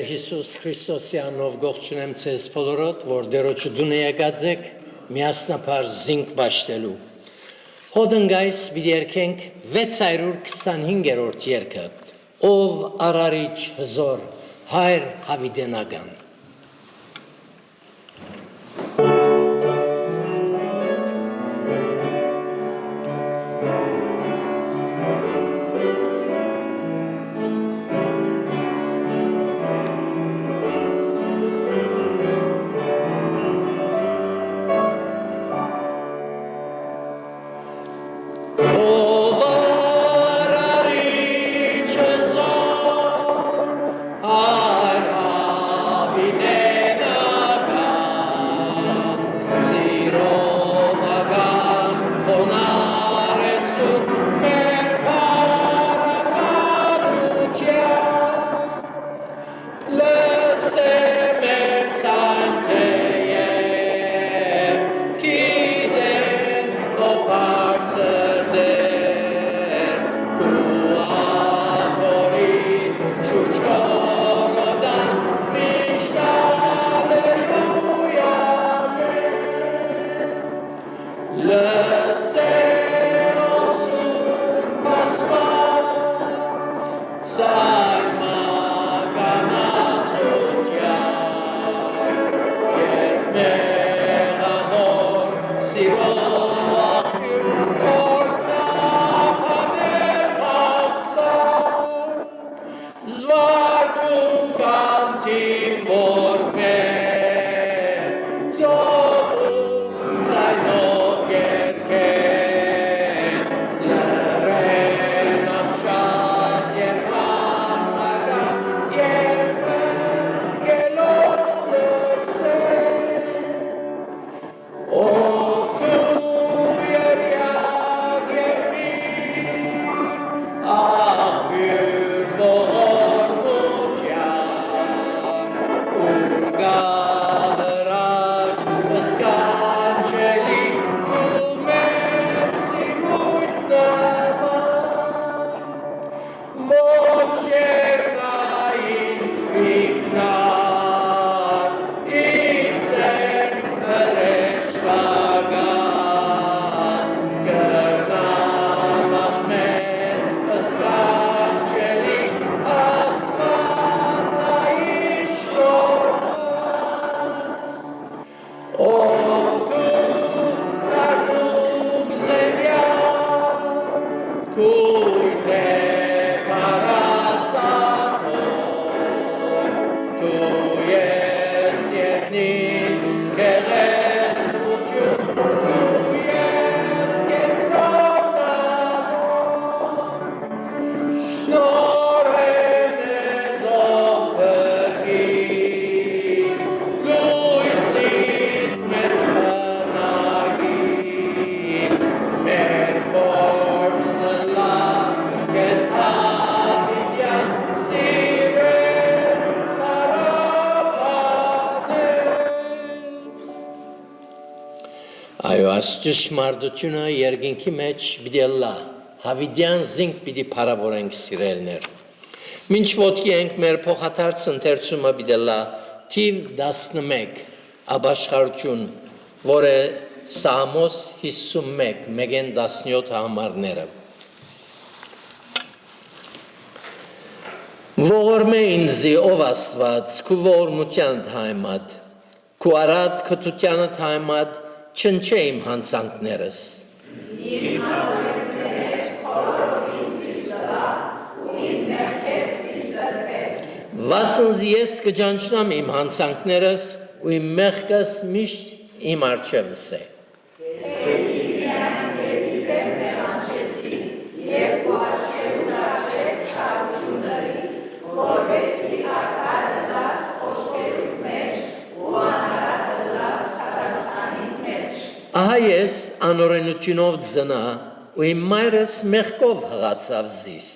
Տեր Հիսուս Քրիստոսյանով գողջունեմ ցեզ բոլորոդ, որ դերոջը դուն եկած եք միասնապար զինք բաշտելու։ Հոդնգայս պիտի երգենք 625-րդ երգը, ով արարիչ հզոր, հայր հավիդենական։ Ճշմարտությունը երկինքի մեջ պիտի լա, հավիդյան զինք պիտի փառավորենք սիրելներ։ Մինչ ոտքի ենք մեր փոխադարձ ընթերցումը պիտի լա, թիվ 11 աբաշխարություն, որը Սամոս 51, մեկեն 17 համարները։ Ողորմե ինձի ով Աստված, քու ողորմության հայմատ, քու արատ քթությանը հայմատ, չնչե իմ հանցանքներս։ Իմ հավերքերս խորով ինձ սրա, ու իմ մեղքերս ինձ սրպեր։ Վասնզ ես կջանչնամ իմ հանցանքներս, ու իմ մեղքս միշտ իմ առջևս է։ Քեզի միայն քեզի ձեր մեղանչեցի, և քո առջևն առջև չարությունների, որպեսզի արդար դնաս խոսքերուդ մեջ, ու անարատ դնաս կատաստանիդ մեջ։ Ահա ես անօրենությունով ձնա, ու իմ մայրս մեղքով հղացավ զիս։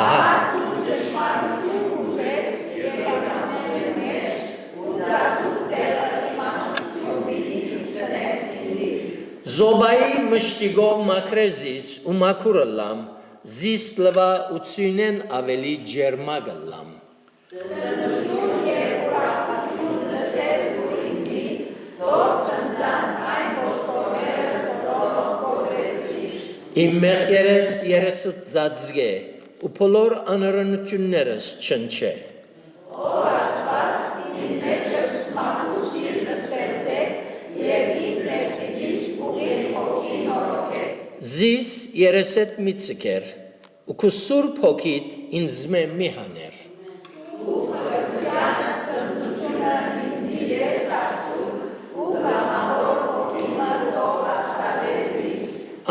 Ահա դու ճշմարտություն ուզես երկրամաների մեջ, ու ծածուկ տեղը իմաստություն պիտի գցնես ինձի։ Զոբայի մշտիկով մաքրեզիս ու մաքուրը լամ, զիս լվա ուցյունեն ավելի ջերմագլամ։ Իմ մեղերես երեսըտ ծածգե, ու փոլոր անարնություններս չնչե։ Ով ասված իմ մեջս մաքուր սիրտը ստեղծեք և իմ ներսիդիս ուղիղ հոգի նորոգեք։ Զիս երեսետ մի ցկեր, ու քու սուրբ հոգիդ ինձ մի հաներ։ Ու փրկությանը ծնծությունը ինձ ետ դարձու, ու գամավոր հոգիմը թող հաստատեցիս։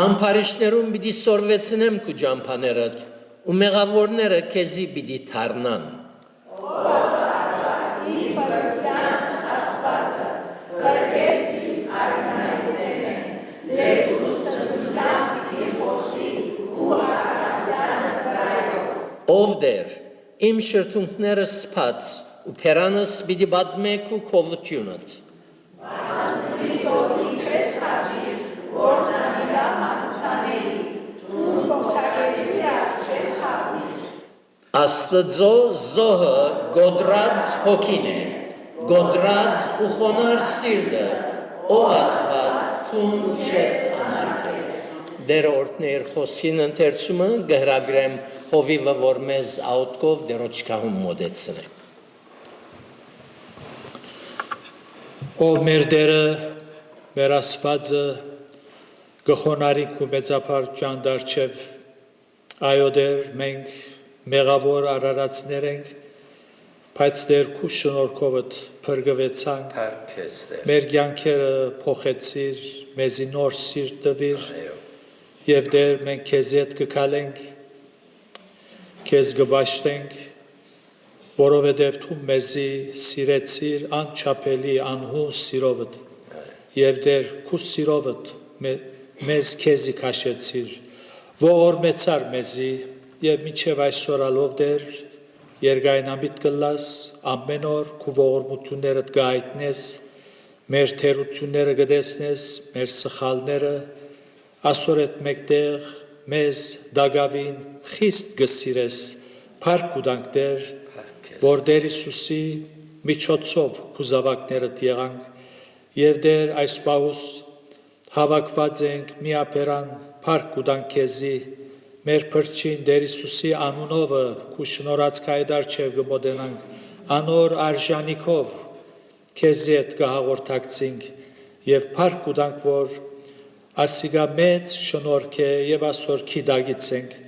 Ամփարիշներում պիտի սորվեցնեմ քու ջամփաներդ, ու մեղավորները քեզի պիտի թառնան։ Ով ասված իմ փրկությանս Աստվածը, փրկեց ինձ արյունայինները, լեզուս ծնծությամբ պիտի խոսի ու ականջանս վրայով։ Ով դեր, իմ շրթունքները սփած, ու փերանս պիտի բադմե քու քովությունդ։ Զիզորի չես հաջիր, որ զանիլա մանուցանեի, թուն ողջագեցիա չես հապիր։ Աստծո զոհը գոդրած հոգին է, գոդրած ու խոնար սիրտը, ով ասված թուն չես անարգել։ Դեր օրդներ խոսին ընթերցումը գհրագրեմ հովիվը, որ մեզ աուտկով դերոչկահում մոդեցնե։ Ով մեր դերը, մեր ասվածը, գխոնարինք ու մեծապար ճանդարջև, այո դեր մենք մեղավոր արարածներ ենք, բայց դեր քու շնորհքովդ փրկվեցանք, մեր կյանքերը փոխեցիր, մեզի նոր սիրտ տվիր, եւ դեր մենք քեզ հետ կգալենք, քեզ կբաշխենք, որովհետև դու մեզի սիրեցիր անչափելի անհուն սիրովդ, եւ դեր քու սիրովդ մեզ քեզի քաշեցիր, ողորմեցար մեզի եւ մինչեւ այսօր ալով դեր երկայնամիտ կլաս ամեն օր քու ողորմություններդ գայտնես, մեր թերությունները գտեսնես, մեր սխալները, այսօր այդ մեկտեղ մեզ դագավին խիստ գսիրես, փառք ուտանք դեր, որ դեր Հիսուսի միջոցով քու զավակներդ եղանք եւ դեր այս պահուս հավաքված ենք միապերան փառք ուտանք քեզի մեր փրկին դեր Հիսուսի անունովը քու շնորհած կայդարչև գմոդենանք անոր արժանիքով քեզի հետ կհաղորդակցենք եւ փառք ուտանք որ ասիգա մեծ շնորհք է եւ այսօր քիդագից ենք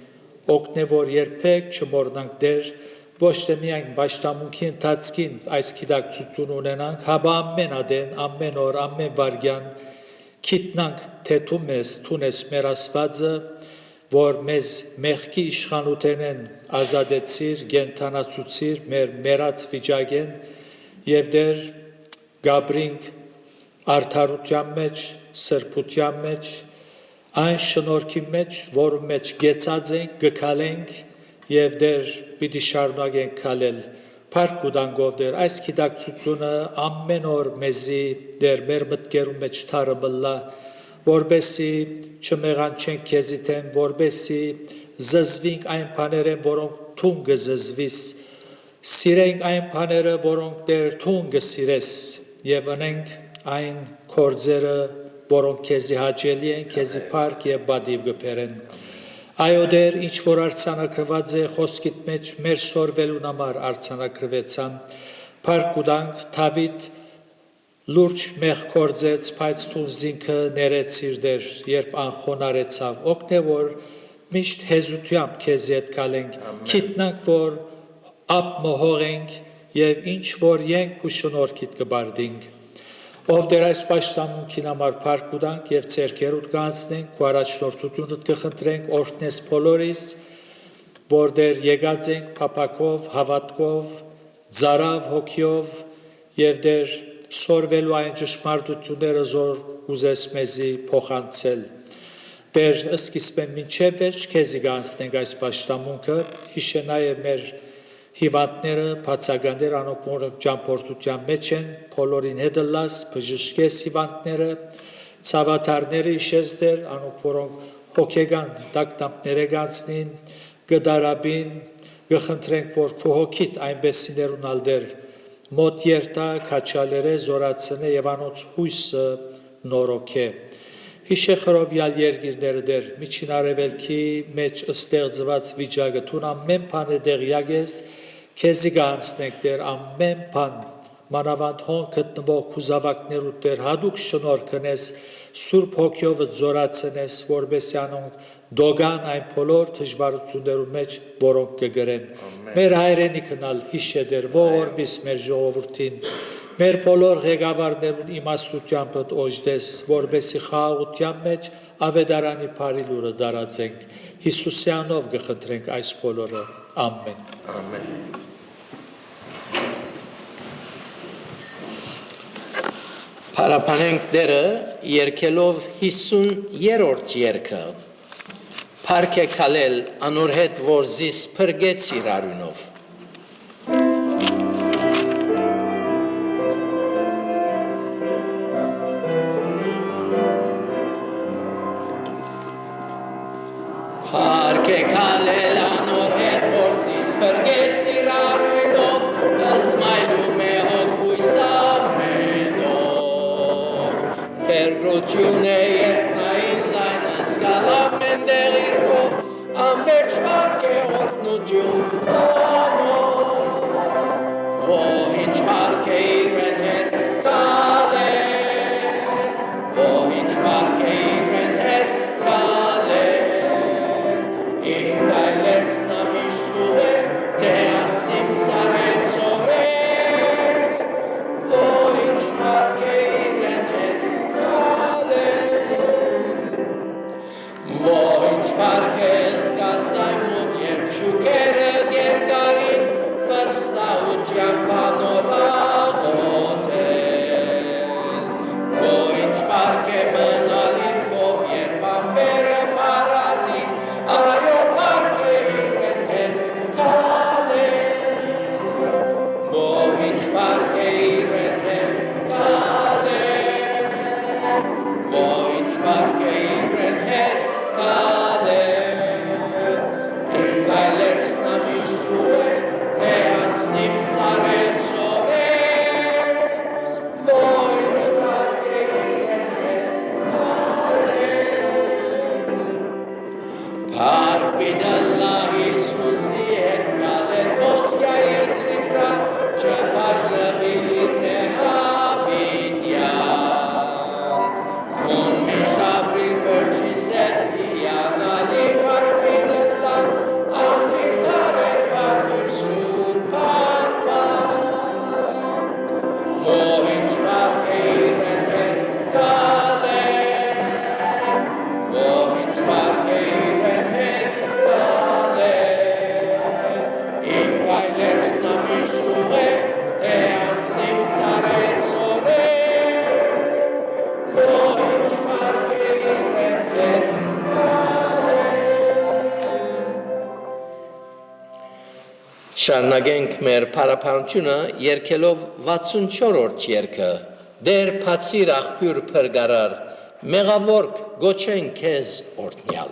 օգնե որ երբեք չմոռնանք դեր ոչ թե միայն պաշտամունքի ընթացքին այս գիտակցություն ունենանք, հաբա ամեն ադեն, ամեն օր, ամեն վարյան գիտնանք, թե դու մեզ թունես մեր ասվածը, որ մեզ մեղքի իշխանութենեն ազատեցիր, գենթանացուցիր, մեր մերած վիճակեն եւ դեր գաբրինք արդարության մեջ, սրբության մեջ, այն շնորհքի մեջ, որում մեջ գեցած ենք, գքալենք եւ դեր պիտի շարունակենք քալել փառք ուտանգով դեր այս գիտակցությունը ամեն օր մեզի դեր մեր մտքերում մեջ թարմլա որբեսի չմեղանչենք քեզի թեմ որբեսի զզվինք այն բաները որոնք թուն գզզվիս սիրենք այն բաները որոնք դեր թուն գսիրես եւ անենք այն կորձերը որոնք քեզի հաճելի են քեզի փառք եւ բադիվ գբերեն Այո դեր ինչ որ արցանակրված է խոսքիդ մեջ մեր սորվելուն համար արցանակրվեցան փառք ուտանք Դավիթ լուրջ մեղ կործեց բայց դու զինքը ներեցիր դեր երբ անխոնարեցավ օգնե որ միշտ հեզությամբ քեզ հետ գալենք գիտնանք որ ապ մոհողենք եւ ինչ որ ենք ու շնորհքիդ կբարդինք Ով դեր այս պաշտամունքին համար փառք ուտանք եւ ցերկերուտ կանցնենք ու առաջնորդությունդ կխնդրենք օրհնես բոլորիս որ դեր եկած ենք փապակով հավատքով ծարավ հոգիով եւ դեր սորվելու այն ճշմարտությունները զոր ուզես մեզի փոխանցել դեր սկիզբեն մինչև վերջ քեզի կանցնենք այս պաշտամունքը հիշենայ մեր Հիվանդները, բացականներ անոնք որոնք ճամփորդության մեջ են, բոլորին հետ լաս, բժշկես հիվանդները, ցավաթարները իշես դեր, անոնք որոնք հոգեգան տակտամները գանցնին, գդարաբին, գխնդրենք, որ քո հոգիտ այնպեսիներ ունալդեր, մոտ երտա, քաչալերը, զորացնե և անոց հույսը նորոք է։ Հիշեխրով յալ երգիրները դեր, միջին արևելքի մեջ ստեղծված վիճակը, թուն ամեն բանը դեղյակ ես, քեզի գանցնենք դեր ամեն բան, մանավանդ հոն գտնվող կուզավակներու դեր, հադուկ շնորհքնես, Սուրբ հոգյով զորացնես, որբեսի անոնք դոգան այն բոլոր դժվարություններու մեջ, որոնք կգրեն։ Մեր հայրենիքնալ հիշեդեր, ողորմիս մեր ժողովրդին, մեր բոլոր ղեկավարներուն իմաստությամբ օժդես, որբեսի խաղաղության մեջ ավետարանի բարի լուրը դարածենք։ Հիսուսյանով գխնդրենք այս բոլորը։ Ամեն։ Ամեն։ Փարապանենք դերը երկելով 50-րդ երգը։ Փառք է քալել անոր հետ, որ զիս փրկեց իր արյունով։ Փառք է քալել անոր հետ, որ զիս փրկեց իր արյունով, զմայլում է հոգույս ամենով։ Պերգրություն է երկնային զայնը սկալամ են դեղիրքով, անվերջ փառք է օրհնություն անոր, ողինչ փառք է իրեն հետ կալել, ողինչ փառք է իրեն հետ կալել, իմ կայլեց նա միշտ ուղեր, թե անցնիմ սարեցով է, ողինչ փառք է իրեն հետ Ողինչ փառք է սկացայմուն, երբ շուկերը գերգարին, վստահությամբ անոր աղոթել։ Ողինչ փառք է մնալ իր կով, երբ ամբերը պարադին, այո փառք է իրեն հետ կալել։ Ողինչ փառք է իրեն հետ կալել, ողինչ փառք է իրեն հետ Իմ կայլերս նա միշտ ուղեր, թե անցնիմ սարեցով է, ողինչ փառք է իրեն հետ կալել։ Փառք բիդալլահ Հիսուսի հետ կալել, ոսկյա եզրի վրա, չբաժնվիլ իր նեհավիտյան, ուն միշտ ապրիլ պոչիս հետ հիանալի պարպինելլան, անթիվ տարեր պարտիր սուրբ անպան, ողինչ փառք է իրեն հետ կալել, ողինչ փառք է իրեն հետ կալել, իմ կայլերս նա միշտ ուղեր, թե անցնիմ սարեցով է, ողինչ փառք է իրեն հետ Շարունակենք մեր փառապանությունը երգելով 64-րդ երգը Դեր փացիր աղբյուր փրկարար մեղավոր գոչեն քեզ օրհնյալ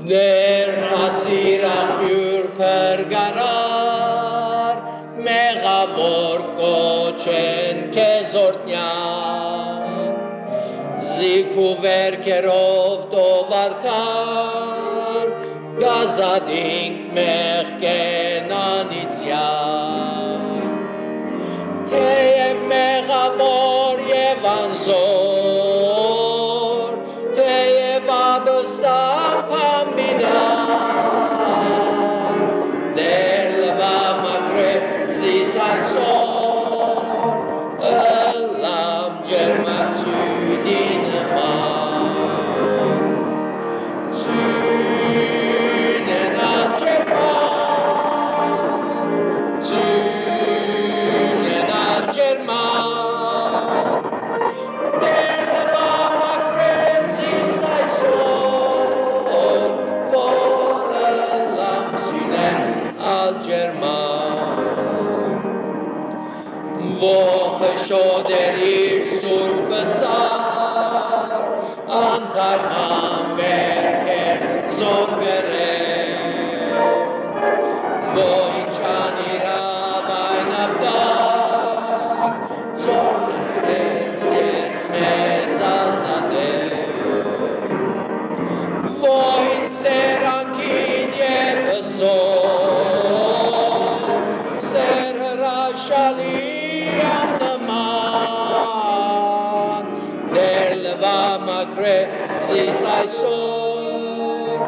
Դեր փացիր աղբյուր փրկարար մեղավոր գոչեն քեզ օրհնյալ զիք ու վերքերով տովարտար գազադինք մեղքեն անիծյալ թեև մեղավոր և անզոր թեև աբստան փամբինան դեր լվա մակրե զիս այսօր ըլամ ջերմացյունի նման ծյունեն աջեպան ծյունեն algerman Ողը շոդերիր սուրբ բսար անթարման վերքեր զորգրեր Ոյնչան իրավ այն ապտակ զորգրեց էր մեզ ազատեր Ոյն սերանքին և զոր սեր հրաշալի Zis այսօր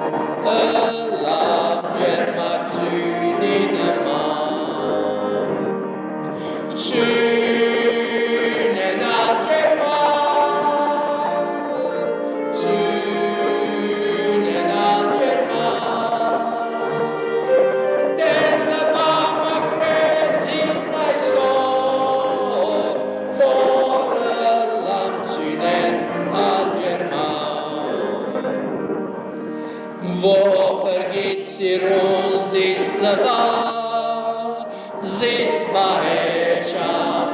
լավ ջերմացույնի նման Ցունենալ ջերման Ցունենալ ջերման Դեր լավ մակրե զիս այսօր Որը լավ ցունեն Vopărghit sirun zis zăva, zis baheșa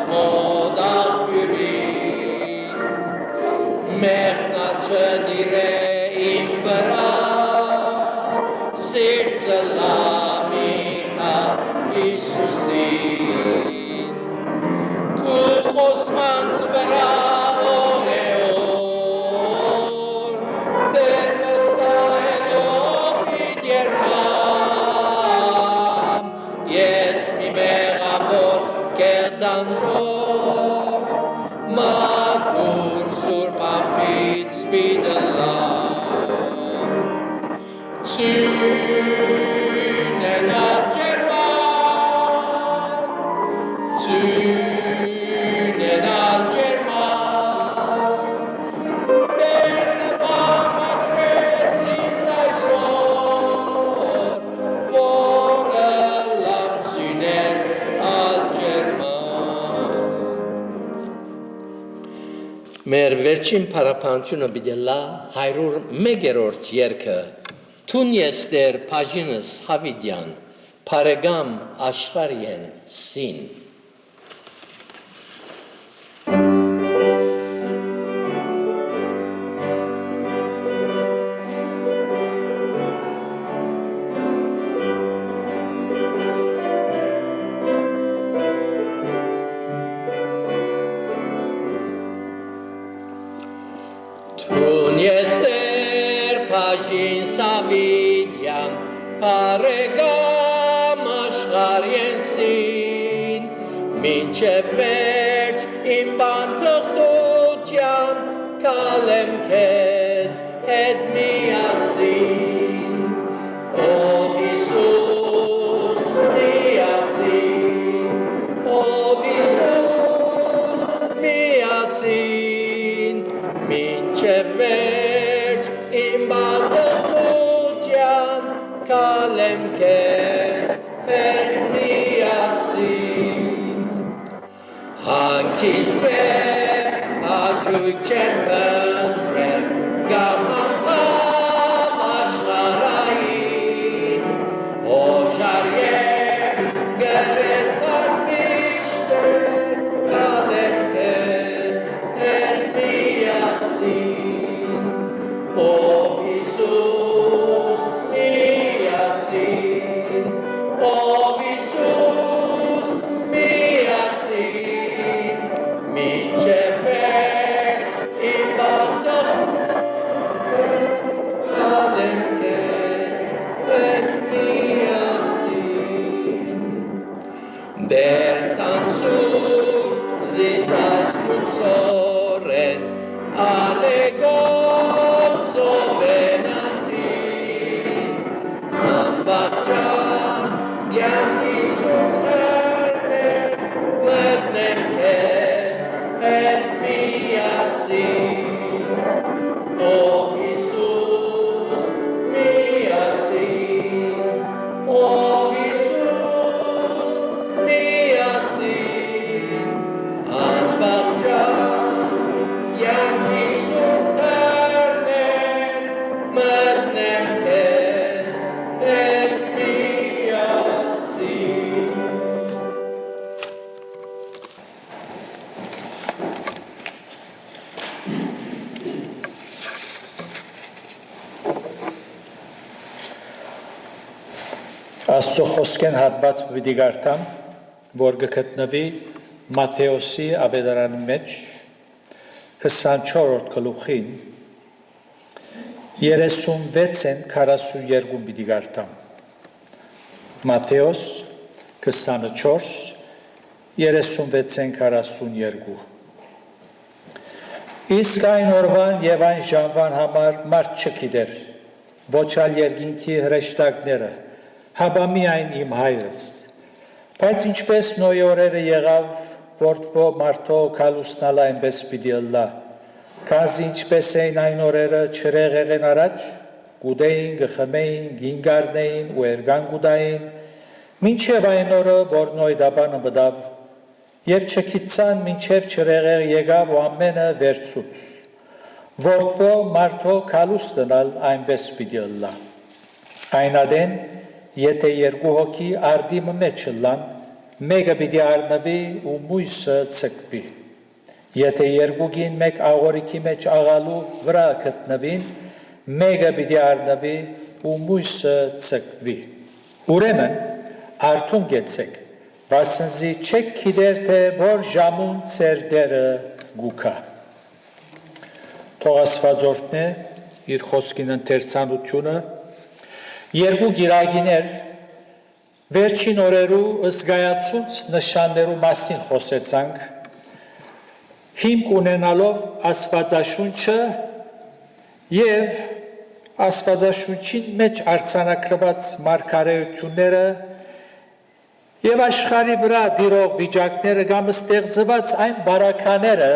modal purin. Mehna ce dire imbăra, sirță la mica Iisusin. Cu hosman sfera Zanjor, Magur sur pampit spidelam. Tunenal german, tunenal german. Delle fama cresis aisor, vorelam tunen al german. Մեր վերջին պարապանությունը բիդելա 101-րդ երգը Տուն եստեր Փաժինս Հավիդյան Փարեգամ Աշխարհեն Սին Tun ester pajin savidyan paregam աշխարհեն սին Մինչև վերջ իմ բանթղթության կալեմ քեզ հետ միասին Ով Հիսուս միասին Ով Հիսուս միասին Մինչև վերջ իմ բանթղթության կալեմ քեզ հետ միասին Հանքիս վեր հաճույք չեմ փնտրել Գամ համբավ աշխարհային Հոժար եմ գրել թարգվիշտեր Կալեմ քեզ հետ միասին Ով Հիսուս միասին Ով Հիսուս միասին Մինչև վերջ իմ բանթղթության կալեմ քեզ հետ միասին Դեր ցանցում զիս ասմուցորեն Ալեգոտ զովենանթին Անվաղճան գյանքի սունթերներ Մտնեմ քեզ հետ միասին Ով Հիսուս միասին Ով Հիսուս միասին Անվաղճան Yankee Sultan Աստծո խոսքեն հատված պիտի գարտամ, որ գտնվի Մատթեոսի ավետարանի մեջ 24-րդ գլուխին 36-ին 42 պիտի գարտամ։ Մատթեոս 24 36-ին 42 Իսկ այն օրվան և այն ժամվան համար մարդ չգիտեր, ոչ այլ երկինքի հրեշտակները, հապա միայն իմ հայրս։ Բայց ինչպես Նոյի օրերը եղավ, որդվո մարդո քալուսնալ այնպես պիտի ըլլա, քանզի ինչպես էին այն օրերը չրեղեղեն առաջ, գուդեին, գխմեին, գինգարնեին ու էրգան գուդային, մինչև այն օրը, որ Նոյ դաբանը բդավ, և չգիտցան մինչև չրեղեղ եկավ ու ամենը վերցուց, որդվո մարդո քալուսնալ այնպես պիտի ըլլա։ Այն ադեն, եթե երկու հոգի արդիմը մեջ ըլլան, մեկը պիտի առնվի ու մույսը ցկվի։ Եթե երկուքին մեկ աղորիքի մեջ աղալու վրա գտնվին, մեկը պիտի առնվի ու մույսը ցկվի։ Ուրեմն արթուն գեցեք, վասնզի չեք գիտեր թե որ ժամուն ձեր Տերը գուքա։ Թող Աստված օրհնի իր խոսքին ընթերցանությունը։ Երկու գիրագիներ վերջին օրերու զգայացուց նշաններու մասին խոսեցանք, հիմք ունենալով Աստվածաշունչը և Աստվածաշունչին մեջ արձանագրված մարգարեությունները և աշխարհի վրա տիրող վիճակները կամ ստեղծված այն բարակաները,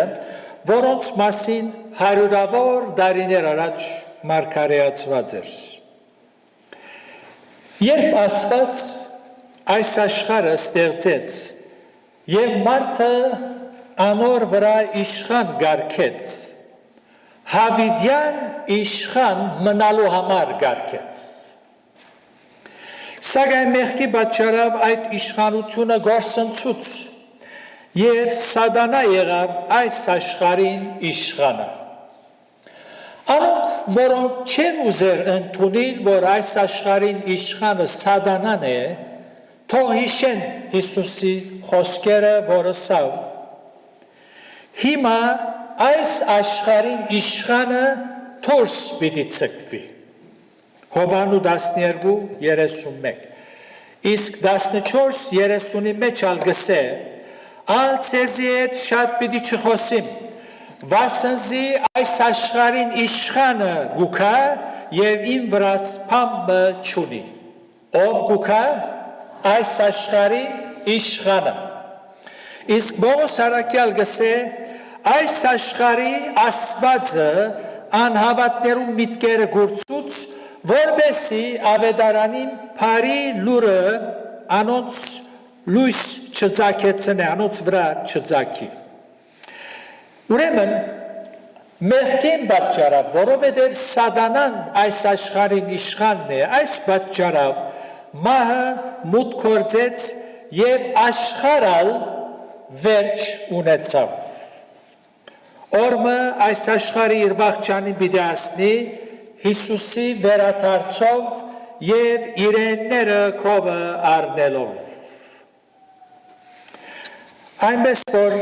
որոնց մասին հարյուրավոր դարիներ առաջ մարգարեացված էր։ Երբ Աստված այս աշխարհը ստեղծեց և մարդը անոր վրա իշխան գարկեց, հավիտյան իշխան մնալու համար գարկեց։ Սակայն մեղքի պատճառով այդ իշխանությունը գործընծուց և սատանա եղավ այս աշխարհին իշխանը։ Անոնք, որոնք չեն ուզեր ընդունել, որ այս աշխարհին իշխանը սատանան է, թող հիշեն Հիսուսի խոսքերը, որ ասավ. Հիմա այս աշխարհին իշխանը դուրս պիտի ցկվի։ Հովանու 12:31 Իսկ 14:30-ի մեջ ալգսե ալ ցեզի հետ շատ պիտի չխոսիմ, վասնզի այս աշխարհին իշխանը գուքա և իմ վրաս փամը չունի։ Ով գուքա այս աշխարհին իշխանը։ Իսկ Պողոս առաքյալ գսե այս աշխարհի Աստվածը անհավատներու միտքերը գործուց, որպեսզի ավետարանին բարի լուրը անոնց լույս չծագեցնե, անոնց վրա չծագի։ Ուրեմն մեղքին պատճառով, որովհետև սատանան այս աշխարհին իշխանն է, այս պատճառով մահը մուտք գործեց և աշխարհալ վերջ ունեցավ։ Օրմը այս աշխարհի իր վախճանին պիտի ասնի Հիսուսի վերադարձով և իրենները քովը առնելով։ Այնպես որ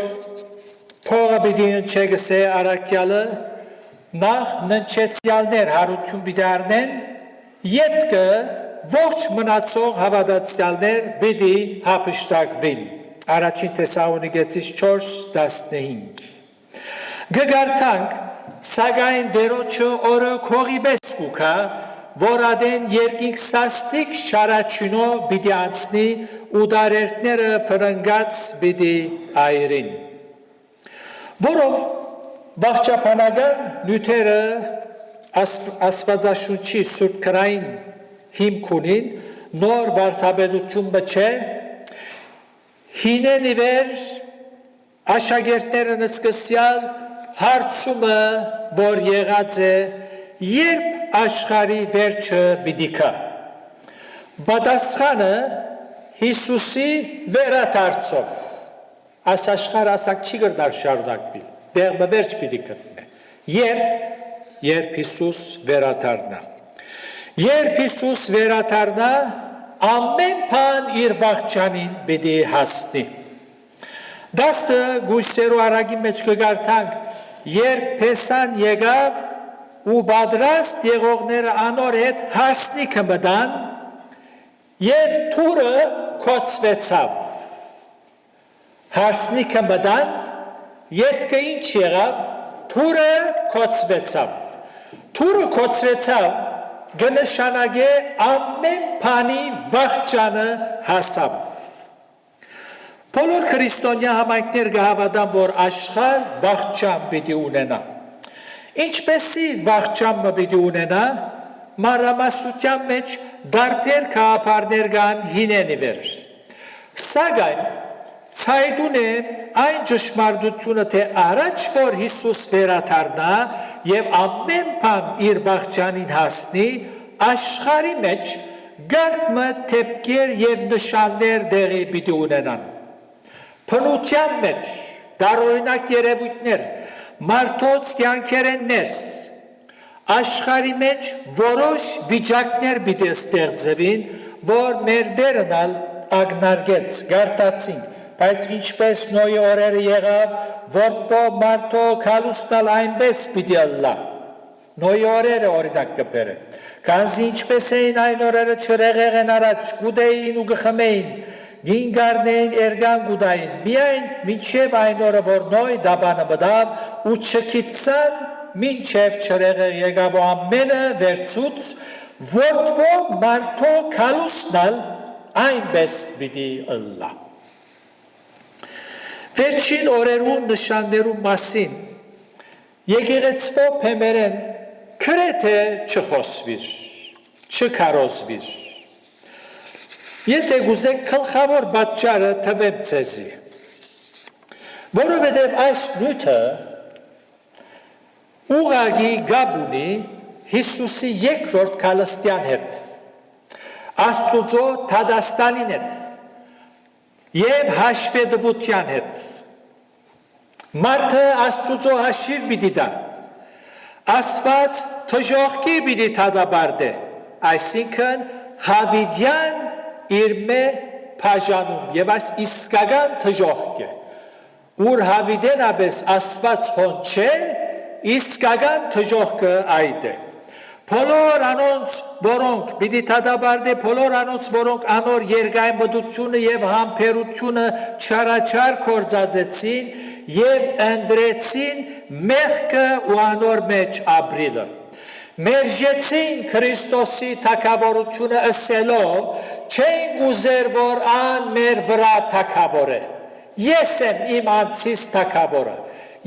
փողը պիտի ընչեգսե առաքյալը նախ ննչեցյալներ հարություն պիտի առնեն, ետքը ողջ մնացող հավատացյալներ պիտի հափշտակվին։ Առաջին Թեսաղոնիկեցիս 4:15 Գգարտանք, սակայն դերոջը օրը քողի պես կուքա, որ ադեն երկինք սաստիկ շարաչինով պիտի անցնի ու դարերտները պրնգած պիտի այրին։ Որով վաղճապանական նյութերը Աստվածաշունչի սուրբ քրային հիմք ունին, նոր վարդապետություն բչե, հինեն իվեր աշակերտներն սկսյալ հարցումը, որ եղած է, երբ աշխարհի վերջը պիտի գա։ Պատասխանը Հիսուսի վերադարձով։ Այս աշխարհը ասակ չի գտնար շարունակվել, դեղը վերջ պիտի գտնե։ Երբ Հիսուս վերադառնա։ Երբ Հիսուս վերադառնա, ամեն բան իր վաղճանին պիտի հասնի։ Դասը գույսերու արագի մեջ կգարտանք, երբ Փեսան եկավ ու պատրաստ եղողները անոր հետ հասնիքը մտան եւ թուրը կոծվեցավ։ Հասնիքը մտան, ետքը ինչ եղավ, թուրը կոծվեցավ։ Թուրը կոծվեցավ, կնշանակե ամեն բանի վաղճանը հասավ։ Բոլոր քրիստոնյա համայնքներ կհավատան, որ աշխարհ վաղճան պիտի ունենա։ Ինչպեսի վաղճանը պիտի ունենա, մանրամասնության մեջ դարբեր գաղափարներ կան հինեն ի վեր։ Սակայն ցայտուն է այն ճշմարտությունը, թե առաջ որ Հիսուս վերադառնա եւ ամեն բան իր վաղճանին հասնի, աշխարհի մեջ գարմը թեփքեր եւ նշաններ դեղի պիտի ունենան։ Փնության մեջ տարօրինակ երևույթներ, մարդոց կյանքերեն ներս, աշխարհի մեջ որոշ վիճակներ պիտի ստեղծվին, որ մեր դերնալ ագնարգեց, գարտացինք, բայց ինչպես Նոյի օրերը եղավ, որտո մարդո քալուստալ այնպես պիտի ըլլա։ Նոյի օրերը օրինակ կբերը, քանզի ինչպես էին այն օրերը չրեղեղեն առաջ, գուդեին ու գխմեին, գին գարնեին էրգան գուդային, միայն մինչև այն օրը, որ Նոյ դաբանը մտավ ու չքիծան, մինչև չրեղեղ եկավ ու ամենը վերցուց, որտո մարդո քալուստալ այնպես պիտի ըլլա։ Վերջին օրերու նշաններու մասին եկեղեցվո փեմերեն քրեթե չխոսվիր, չքարոզվիր։ Եթե գուզեք գլխավոր պատճառը թվեմ ցեզի, որովհետև այս նյութը ուղղակի գաբ ունի Հիսուսի երկրորդ քալստյան հետ, Աստծո Թադաստանին հետ եւ հաշվետվության հետ։ Մարդը Աստծո հաշիվ պիտի տա, Աստված թժողքի պիտի թադաբարդե, այսինքն հավիդյան իր մե բաժանում եւ այս իսկական թժողք է, ուր հավիդեն աբես Աստված հոն չէ, իսկական թժողքը այդ է։ Բոլոր անոնց, որոնք պիտի թադաբարդե, բոլոր անոնց, որոնք անոր երկայնմտությունը եւ համբերությունը չարաչար կործածեցին եւ ընդրեցին մեղքը ու անոր մեջ ապրիլը։ Մերժեցին Քրիստոսի թագավորությունը ըսելով, չեն գուզեր, որ ան մեր վրա թագավոր է։ Ես եմ իմ անձիս թագավորը։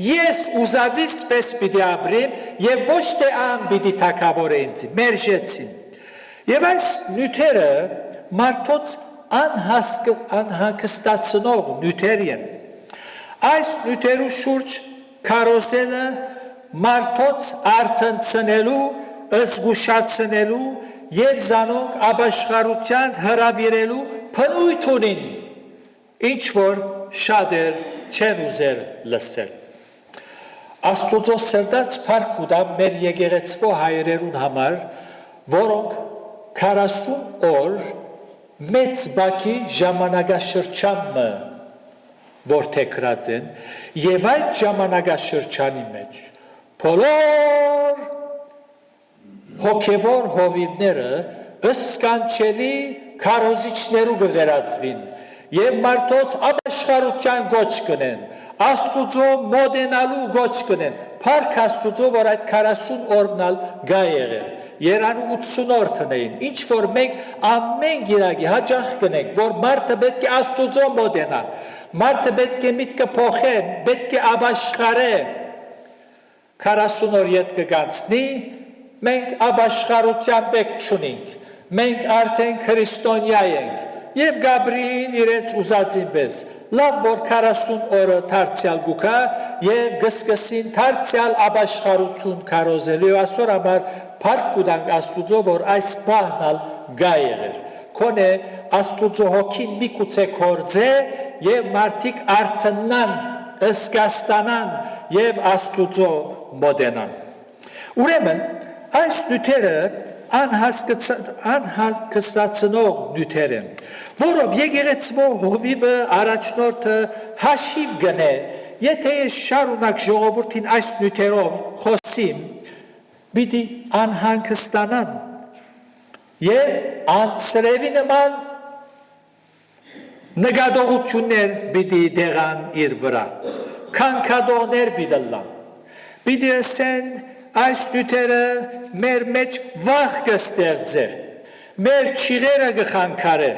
Ես ուզածիս պես պիտի ապրեմ եւ ոչ թե ան պիտի թագավորե ինձ, մերժեցին։ Եվ այս նյութերը մարդոց անհանգստացնող նյութեր են։ Այս նյութերու շուրջ քարոզելը մարդոց արթնցնելու, զգուշացնելու եւ զանոնք ապաշխարության հրավիրելու փնույթ ունին, ինչ որ շատեր չեն ուզեր լսել։ Աստուծո սրտած փառք կուտա մեր եկեղեցվո հայրերուն համար, որոնք 40 օր մեծ բակի ժամանակաշրջանը որդեգրած են եւ այդ ժամանակաշրջանի մեջ բոլոր հոգևոր հովիվները ըսկանչելի քարոզիչներու կվերածվին եւ մարդոց ապաշխարության գոչ կնեն, Աստուծո մոդենալու գոչ կնեն, փառք Աստուծո, որ այդ 40 օրնալ գա եղել, երան 80 օր տնեին, ինչ որ մենք ամեն գիրագի հաճախ կնենք, որ մարդը պետք է Աստուծո մոդենա, մարդը պետք է միտքը փոխե, պետք է ապաշխարե, 40 օր ետ կգանցնի, մենք ապաշխարության պետք չունենք, մենք արդեն քրիստոնյա ենք, եւ Գաբրիին իրենց ուզածին պես, լավ որ 40 օրը դարձյալ գուկա եւ գսկսին դարձյալ ապաշխարություն քարոզելու եւ այսօր համար փառք կուտանք Աստուծո, որ այս բանալ գա եղեր։ Քոնե Աստուծո հոգին միգուցե կորձե եւ մարդիկ արթնան, ըսկաստանան եւ Աստուծո մոդենան։ Ուրեմն այս նյութերը անհանգստացնող նյութեր են, որով եկեղեցու հովիվը առաջնորդը հաշիվ գնե, եթե ես շարունակ ժողովրդին այս նյութերով խոսիմ, պիտի անհանգստանան եւ անցրևի նման նկատողություններ պիտի դեղան իր վրա, քանքադողներ պիտի լան, պիտի ասեն այս նյութերը մեր մեջ վախ կստեղծե, մեր չիղերը կխանքարե,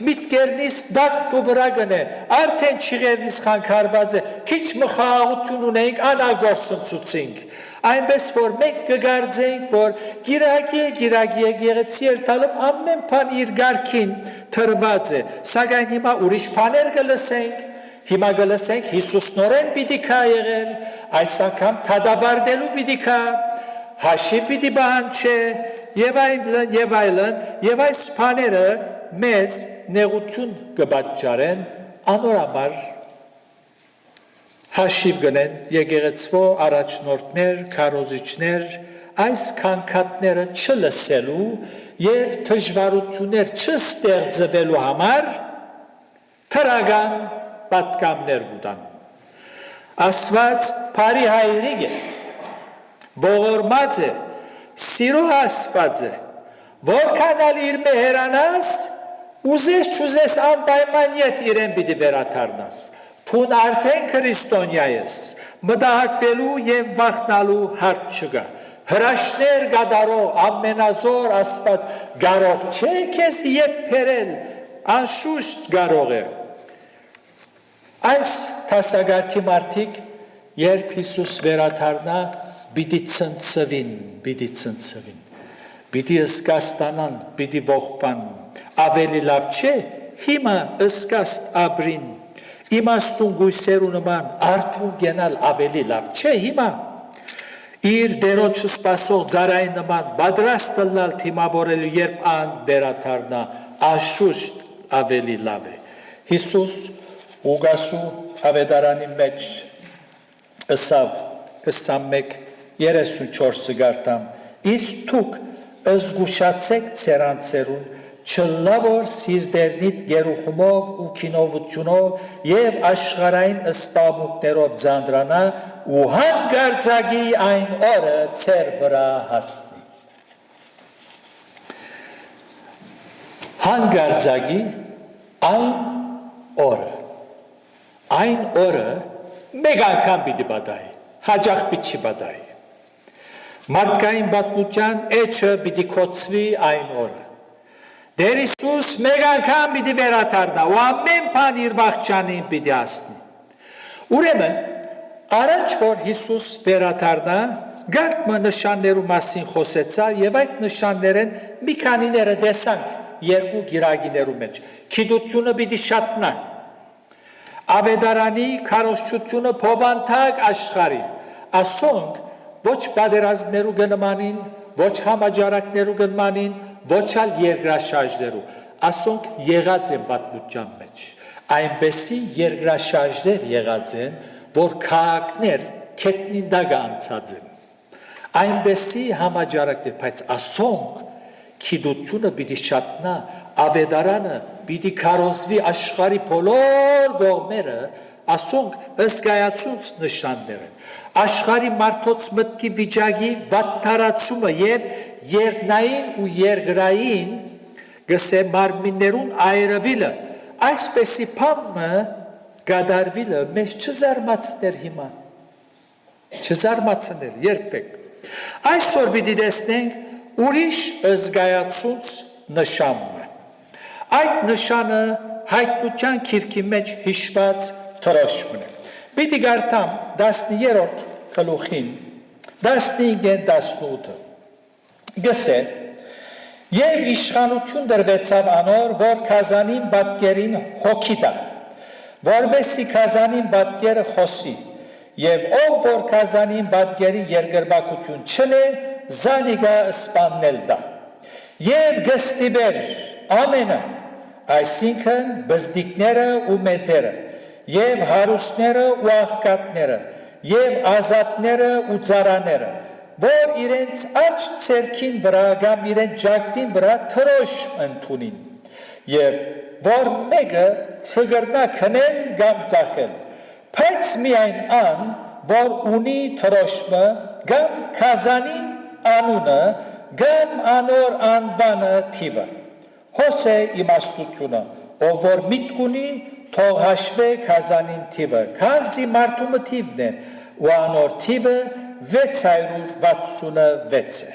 միտքերնից դակտ ու վրա գնե, արդեն չիղերնից խանքարված է, քիչ մխաղություն ունենք, անագործնցուցինք, այնպես որ մենք կգարձենք, որ գիրագի եկեղեցի երթալով ամեն բան իր գարքին թրված է, սակայն հիմա ուրիշ բաներ կլսենք, հիմա կլսենք Հիսուս նորեն պիտի կա եղել, այս անգամ թադաբարդելու պիտի կա, հաշիվ պիտի բանջե, եւ այլն, եւ այս բաները մեզ նեղություն կպատճառեն, անորամար հաշիվ գնեն եկեղեցու առաջնորդներ, քարոզիչներ, այս քանքատները չլսելու եւ դժվարություններ չստեղծվելու համար թրագան պատկամներ կտան։ Աստված բարի հայրիկ է, ողորմած է, սիրո Աստված է, որքան ալ իր մեհերանաս, ուզես չուզես անպայման ետ իրեն պիտի վերադառնաս, թուն արդեն քրիստոնյա ես, մտահոգվելու եւ վախնալու հարց չկա, հրաշներ կատարող ամենազոր Աստված կարող չէ քեզ ետ բերել, անշուշտ կարող է։ Այս տասագարքի մարդիկ, երբ Հիսուս վերադառնա, պիտի ցնցվին, պիտի ըսկաստանան, պիտի ողբան, ավելի լավ չէ, հիմա ըսկաստ ապրին, իմաստուն գույսերու նման արդուն գենալ ավելի լավ չէ, հիմա իր դերոջը սպասող ծառային նման պատրաստ լալ թիմավորելու, երբ ան վերադառնա, անշուշտ ավելի լավ է։ Հիսուս Ուգասու ավետարանի մեջ ըսավ 21:34 գարտամ, իսկ դուք զգուշացեք ցերանցերուն, չլավոր սիրտերնիդ գերուխումով ու քինովությունով եւ աշխարհային սպամուկներով ձանդրանա ու հանգարձակի այն օրը ցեր վրա հասնի։ Հանգարձակի այն օրը մեկ անգամ պիտի պատահի, հաճախ պիտի պատահի։ Մարդկային պատմության էջը պիտի կոչվի այն օրը։ Դեր Հիսուս մեկ անգամ պիտի վերադառնա ու ամեն բան իր վաղճանին պիտի հասնի։ Ուրեմն, առաջ որ Հիսուս վերադառնա, գարմը նշաններու մասին խոսեցավ եւ այդ նշաններեն մի քանիները տեսանք երկու գիրագիներու մեջ։ Գիտությունը պիտի շատնա։ Ավետարանի քարոզչությունը փովանթակ աշխարհի, ասոնք ոչ պատերազմներու գնմանին, ոչ համաճարակներու գնմանին, ոչ ալ երկրաշարժներու, ասոնք եղած են պատմության մեջ, այնպեսի երկրաշարժներ եղած են, որ քաղաքներ քետնին դագ անցած են, այնպեսի համաճարակներ, բայց ասոնք գիտությունը պիտի շատնա, ավետարանը պիտի քարոզվի աշխարհի բոլոր կողմերը, ասոնք ըսկայացուց նշաններ են, աշխարհի մարդոց մտքի վիճակի վատթարացումը եւ երկնային ու երկրային գսե մարմիններուն այրվիլը, այսպեսի բանը գադարվիլը մեզ չզարմացներ հիմա, չզարմացներ երբեք։ Այսօր պիտի տեսնենք ուրիշ ըսկայացուց նշանը։ Այդ նշանը հայտնության քիրքի մեջ հիշված թրոշմն է։ Պիտի գարտամ 10-րդ գլուխին 15-18 գսե եւ իշխանություն դրվեցավ անոր, որ Քազանին պատկերին հոգի տա, որբեսի Քազանին պատկերը խոսի, եւ ով որ Քազանին պատկերի երկրբակություն չնե, զանիգա սպաննել դա։ Եվ գստիբեր ամենը, այսինքն բզդիկները ու մեծերը, եւ հարուստները ու աղքատները, եւ ազատները ու ծառաները, որ իրենց աջ ցերքին վրա կամ իրենց ջակտին վրա թրոշ ընդունին եւ որ մեկը չգրնա քնել կամ ծախել բայց միայն ան որ ունի թրոշմը կամ կազանին անունը կամ անոր անվանը թիվը հոսե իմաստությունը ով որ միտք ունի թող հաշվե կազանին թիվը քանզի մարդու թիվն է ու անոր թիվը 666 է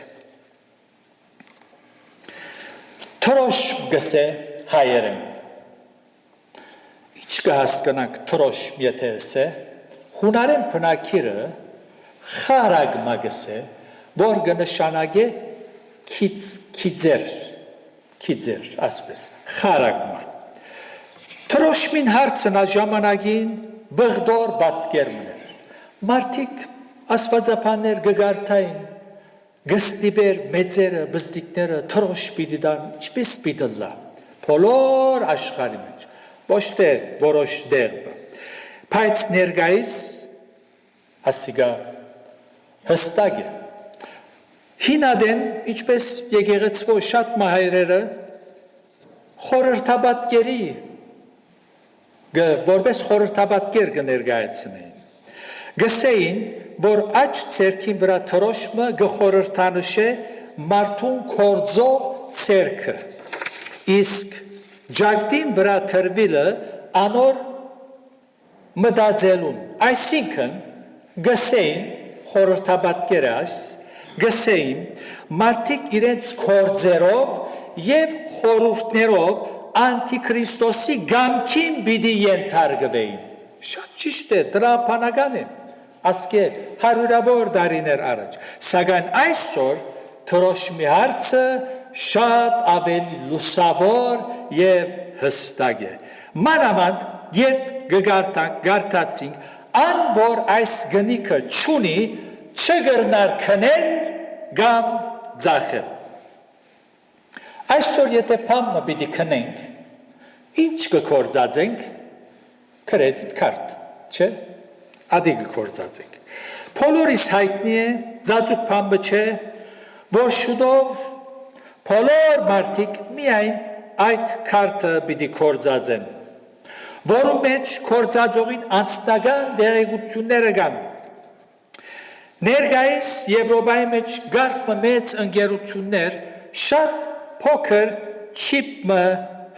թրոշմ գսե հայերեն ինչ կհասկանանք թրոշմ եթե ասե հունարեն բնակիրը խարագմա գսե որ կնշանակե քիձեր ասպես խարագմա թրոշմին հարցն ժամանակին բղդոր պատկեր մներ մարդիկ աստվածապաններ գգարտային գստիբեր մեծերը բզդիկները թրոշ պիտի դան ինչպես պիտի լա բոլոր աշխարհի մեջ ոչ թե որոշ դերբ բայց ներկայիս ասիգա հստակ է հինադեն ինչպես եկեղեցվո շատ մահայրերը խորհրդաբատկերի որպես խորհրդաբատկեր կներկայացնեին գսեին որ աջ ցերքին վրա թրոշմը գխորհրդանշե մարդուն կորձող ցերքը իսկ ջակտին վրա թրվիլը անոր մտածելուն այսինքն գսեին խորհրդաբատկերը գսեին մարդիկ իրենց կորձերով եւ խորհուրդներով անտիքրիստոսի գամքին պիտի ենթարկվեին շատ ճիշտ է դրա բանական է ասկե հարյուրավոր դարիներ առաջ սակայն այսօր թրոշմի հարցը շատ ավելի լուսավոր եւ հստակ է մանավանդ երբ գարտացինք ան որ այս գնիքը չունի չգրնար քնել կամ ծախել այսօր եթե փամը պիտի քնենք ինչ կկործածենք կրեդիտ քարտ չէ ադի կկործածենք բոլորիս հայտնի է ծածուկ փամը չէ որ շուտով բոլոր մարդիկ միայն այդ քարտը պիտի կործածեն որում մեջ կործածողին անձնական դերեկությունները կան ներկայիս Եվրոպայի մեջ գարկ մեծ ընկերություններ շատ փոքր չիպը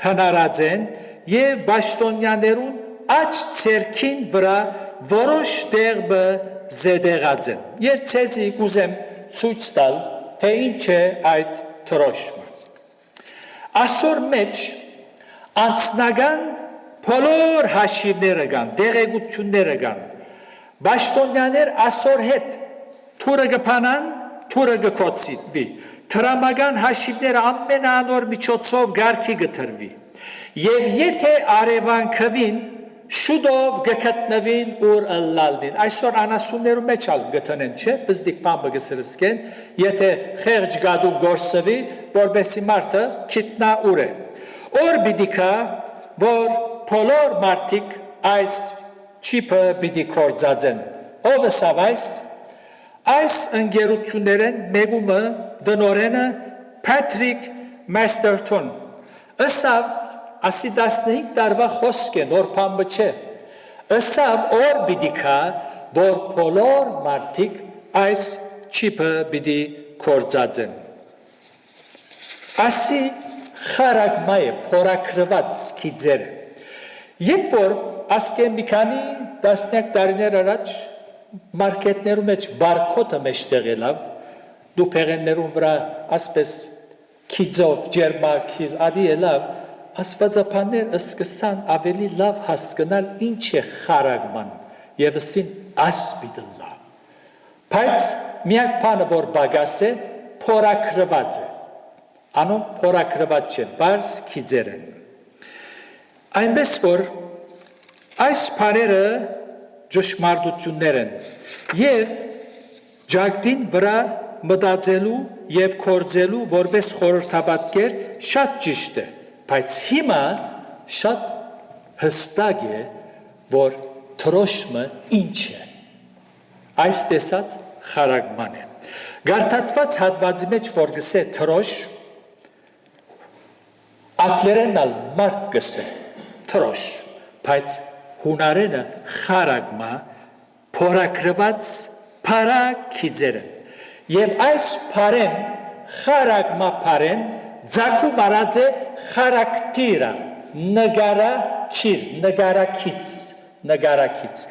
հնարած են եւ պաշտոնյաներուն աջ ցերքին վրա որոշ դերբը զեդեղած են եւ ցեզի կուզեմ ցույց տալ թե ինչ է այդ թրոշմը ասոր մեջ անձնական բոլոր հաշիվները կան դերեկությունները կան պաշտոնյաներ ասոր հետ թուրը կփանան թուրը կկոծվի Տրամական հաշիվները ամենանոր միջոցով գարքի գտրվի եւ եթե արևանքվին շուտով գտնվին ուր ըլլալդին այսօր անասուններու մեջ ալ գտնեն չէ բզդիկ բամբը գսրսկեն եթե խեղճ գադու գործվի որբեսի մարդը քիտնա ուր է օր բիդիկա որ բոլոր մարդիկ այս չիպը բիդի կործածեն ով սավայս այս ընկերություններեն մեկումը դնորենը Patrick Masterton ըսավ ասի 15 տարվա խոսք է նոր բան չէ ըսավ օր բիդիկա որ բոլոր մարդիկ այս չիպը բիդի կործածեն ասի խարագմա է փորակրված քիձեր երբ որ ասկե մի քանի տասնյակ տարիներ առաջ մարքեթներու մեջ բարկոդը մեջտեղ ելավ դու փեղեններուն վրա ասպես քիձով ջերմակ ադի ելավ աստվածապաններ սկսան ավելի լավ հասկանալ ինչ է խարագման եւ ասին ասպիդլա բայց միակ բանը որ բագաս է փորակրված է անոն փորակրված չէ բարձ քիձեր են այնպես որ այս բաները ճշմարտություններ են եւ ջակտին վրա մտածելու եւ կործելու որպես խորհրդաբատկեր շատ ճիշտ է բայց հիմա շատ հստակ է որ թրոշմը ինչ է այս տեսած խարագման է Գարտացված հատվածի մեջ որ գսե թրոշ ատլերենալ մարկ գսե թրոշ բայց հունարենը խարագմա փորակրված փարակիձերը եւ այս փարեն խարագմա փարեն ձակում արած է խարակտիրա նգարակից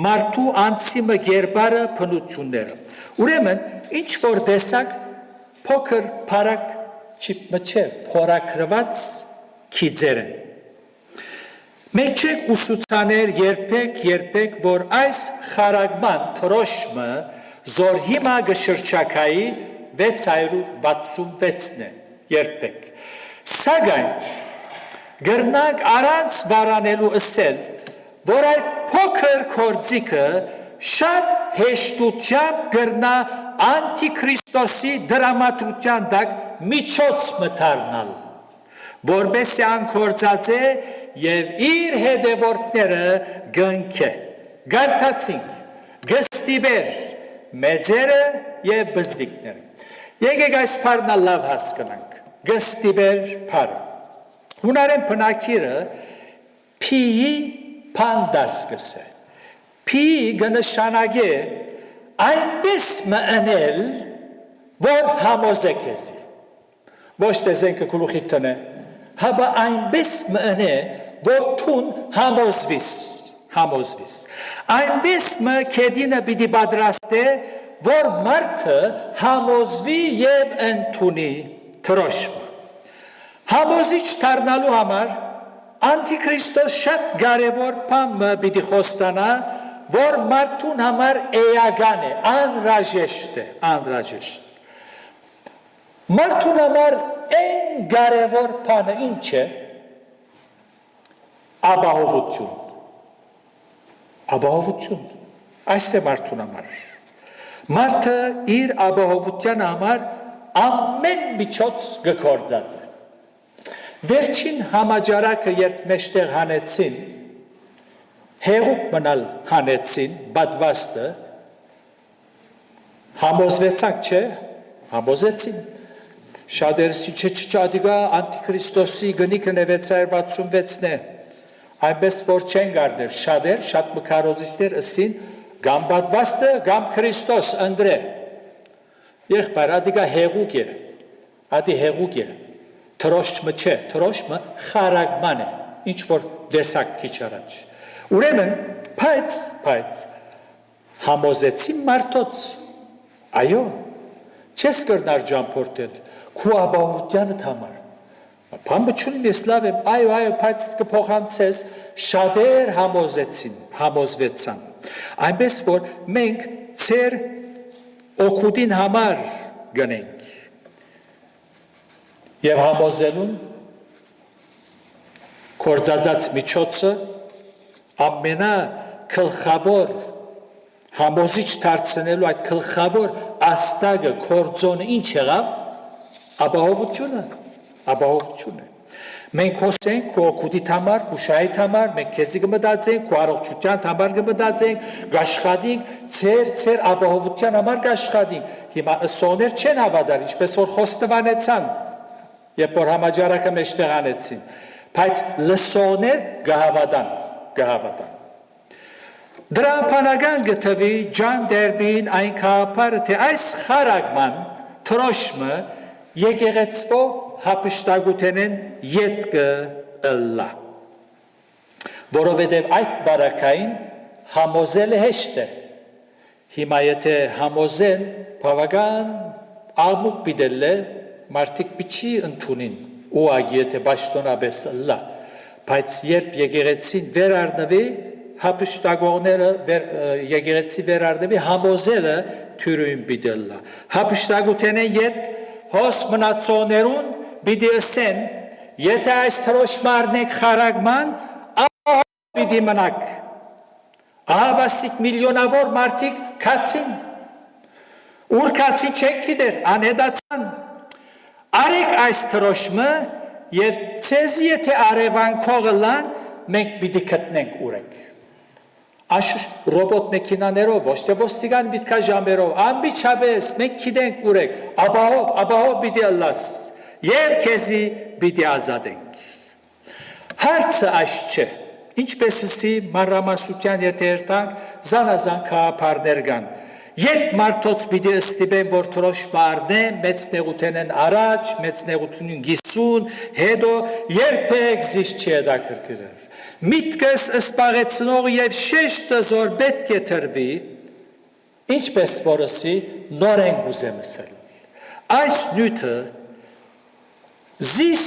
մարդու անցիմը գերբարը փնությունները ուրեմն ինչ որ տեսակ փոքր փարակ չիպմչե փորակրված քիձերը Մենք չեք ուսուցաներ երբեք, որ այս խարագման թրոշմը զոր հիմա գշրջակայի 666-ն է, երբեք։ Սակայն, գրնակ առանց վարանելու ասել, որ այդ փոքր կործիկը շատ հեշտությամբ գրնա անտիքրիստոսի դրամատրության դակ միջոց մտարնալ, որբեսի անկործած է և իր հետևորդները գնք է, գարտացինք, գստիբեր, մեծերը և բզդիկները։ Եկեք այս պարնա լավ հասկնանք, գստիբեր պարը։ Հունարեն պնակիրը պիի պանդաս գսե։ Պիի գնշանագե այնպես մընել, որ համոզեք եզի։ Ոչ տեզենքը կլուխի տնե, հաբա այնպես մընե, որ թուն համոզվիս։ Այնպես մը կեդինը բիդի բադրաստ է, որ մարդը համոզվի և ընթունի թրոշմը։ Համոզիչ դառնալու համար անտիքրիստոս շատ կարևոր բան պիտի խոստանա, որ մարդուն համար էական է, անհրաժեշտ է, անհրաժեշտ։ Մարդուն համար այն կարևոր բանը ինչ է, ապահովություն, այս է մարդուն համար։ Մարդը իր ապահովության համար ամեն միջոց գործած է։ Վերջին համաճարակը երբ մեջտեղ հանեցին, հեղուկ մնալ հանեցին, բադվաստը, համոզվեցանք չէ, համոզեցին։ Շատերսի չադիգա անտիքրիստոսի գնիքը 666-ն է, այնպես որ չեն գարդեր, շատ մկարոզիչներ ըստին, գամ բադվաստը, գամ Քրիստոս ընդրե։ Եղբայր, ադիգա հեղուկ է, թրոշմը չէ, թրոշմը խարագման է, ինչ որ դեսակ քիչ առաջ։ Ուրեմն, բայց, համոզեցին մարդոց, այո, չես կրնար ճամփորդել, քու ապահովությանդ համար։ Բան չունիմ ես լավ եմ, այո, բայց կփոխանցես, շատեր համոզվեցան։ Այնպես որ մենք ծեր օգուտին համար գնենք։ Եվ համոզելուն կործածած միջոցը ամենա կլխավոր համոզիչ դարձնելու այդ կլխավոր աստագը կործոնը ինչ եղավ ապահովությունը մենք հոսենք քո օգուտիդ համար քո շահիդ համար մենք քեզի կմտածենք քո առողջության համար կմտածենք գաշխատենք ծեր ապահովության համար գաշխատենք հիմա ըսոներ չեն հավատալ ինչպես որ խոստովանեցան Երբ որ համաճարակը մեջտեղ անեցին, բայց լսողներ գահավատան։ Դրա պանագան գտվի Ջան Դերբին այն կապարը, թե այս խարագման թրոշմը եկեղեցվո հապշտագութենեն ետկը ըլլա։ Որովհետև այդ բարակային համոզելը հեշտ է։ Հիմա եթե համոզեն, բավական աղմուկ պիտել է, մարդիկ պիչի ընդունին, ուղղակի եթե պաշտոնապես ըլլա, բայց երբ եկեղեցին վերարնվի, հապշտագողները եկեղեցի վերարնվի, համոզելը թյուրույն պիտելլա։ Հապշտագութենեն ետք հոս մնացողներուն պիտի ասեն, եթե այս թրոշմարնեք խարագման, պիտի մնաք։ Ահավասիկ միլիոնավոր մարդիկ կացին, ուր կացի չեք գիտեր, անհետացան։ Արեք այս թրոշմը և ցեզի եթե արևանքողը լան, մենք պիտի գտնենք ուրեք։ Աշ ռոբոտ մեքենաներով, ոչ թե ոստիկան միտքա ժամերով, անմիջապես մենք գիտենք ուրեք, ապահով պիտի ըլլաս, եւ քեզի պիտի ազատենք։ Հարցը այս չէ, ինչպես էսի մանրամասնության եթե երթանք, զանազան քաղաքապարներ կան։ Երբ մարդոց պիտի ստիպեն, որ թրոշմը առնեն, մեծ նեղություն են առաջ, մեծ նեղություն գիսուն, հետո երբեք զիշտ չի հետաքրքրել։ Միտքս սպաղեցնող եւ շեշտը զոր պետք է թրվի, ինչպես որսի նորեն գուզեմ ասել։ Այս նյութը զիս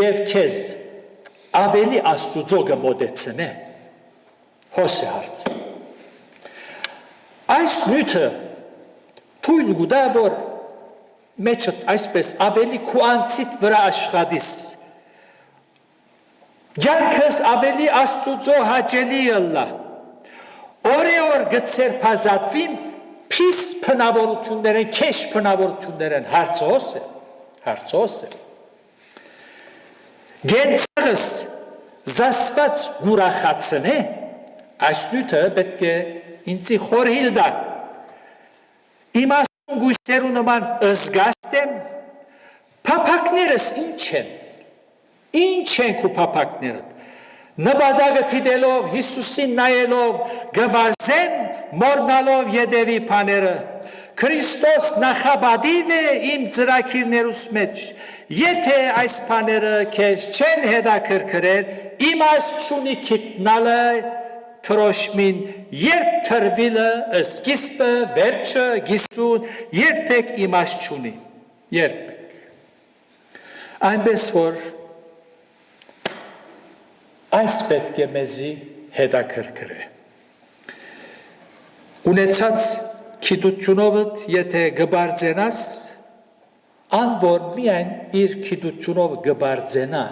եւ քեզ ավելի աստուծո կմոտեցնե։ Խոսե հարցը։ Այս նյութը թույլ գուտա որ մեջը այսպես ավելի քու անցիդ վրա աշխատիս։ Յանքս ավելի աստուծո հաճելի ըլլա։ Օրեօր գծեր փազատվիմ փիս փնավորություններեն, քեշ փնավորություններեն հարցոս է։ Գենցաղս զասված գուրախացն է, այս նյութը պետք է ինձի խորհիլ դա։ Իմաստուն գույսերու նման ըզգաստ եմ, փափակներս ինչ են քու փափակներդ, նպատակը դիտելով, Հիսուսին նայելով, գվազեմ, մորնալով յետևի բաները, Քրիստոս նախաբադիվ է իմ ծրագիրներուս մեջ, եթե այս բաները քեզ չեն հետաքրքրել, իմաստ չունի գիտնալը թրոշմին, երբ թրվիլը, սկիզբը, վերջը, գիսուն, երբեք իմաստ չունի, երբեք։ Այնպես որ այս պետք է մեզի հետաքրքրե։ Ունեցած գիտությունովդ եթե գբարձենաս, անոր միայն իր գիտությունով գբարձենա,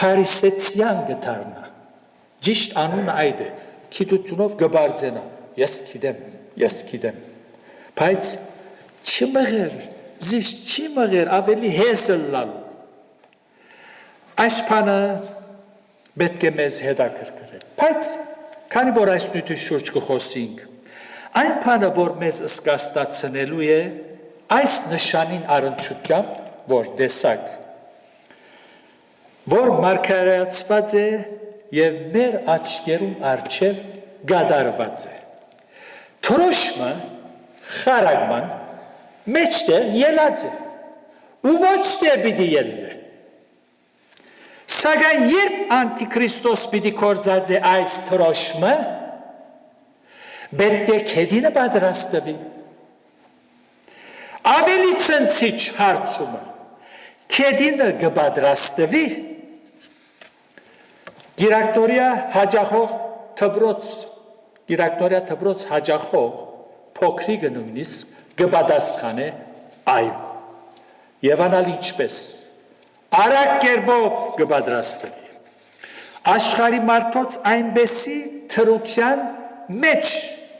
փարիսեցյան գդառնա։ Ճիշտ անունը այդ է, գիտությունով գբարձենա։ Ես գիտեմ։ Բայց չմղեր, զիշ չի մղեր, ավելի հեզլ լալու։ Այս բանը պետք է մեզ հետաքրքրել։ Բայց քանի որ այս նյութի շուրջ կխոսենք, այն բանը, որ մեզ զգաստացնելու է, այս նշանին առնչությամբ, որ տեսակ, որ մարգարեացված է եւ մեր աչքերում առջև գադարված է։ Թրոշմը խարագման մեջտեղ ելած է, ու ոչ թե պիտի ելնե։ Սակայն երբ անտիքրիստոս պիտի կործած է այս թրոշմը, պետք է քեդինը պատրաստվի։ Ավելի ցնցիչ հարցումը, քեդինը կպատրաստվի, գիրակտորիա թբրոց հաջախող փոքրիկը նույնիսկ կպատասխանե այո։ Եվ անալ ինչպես արագ կերպով կպատրաստվի։ Աշխարհի մարդոց այնպեսի թրության մեջ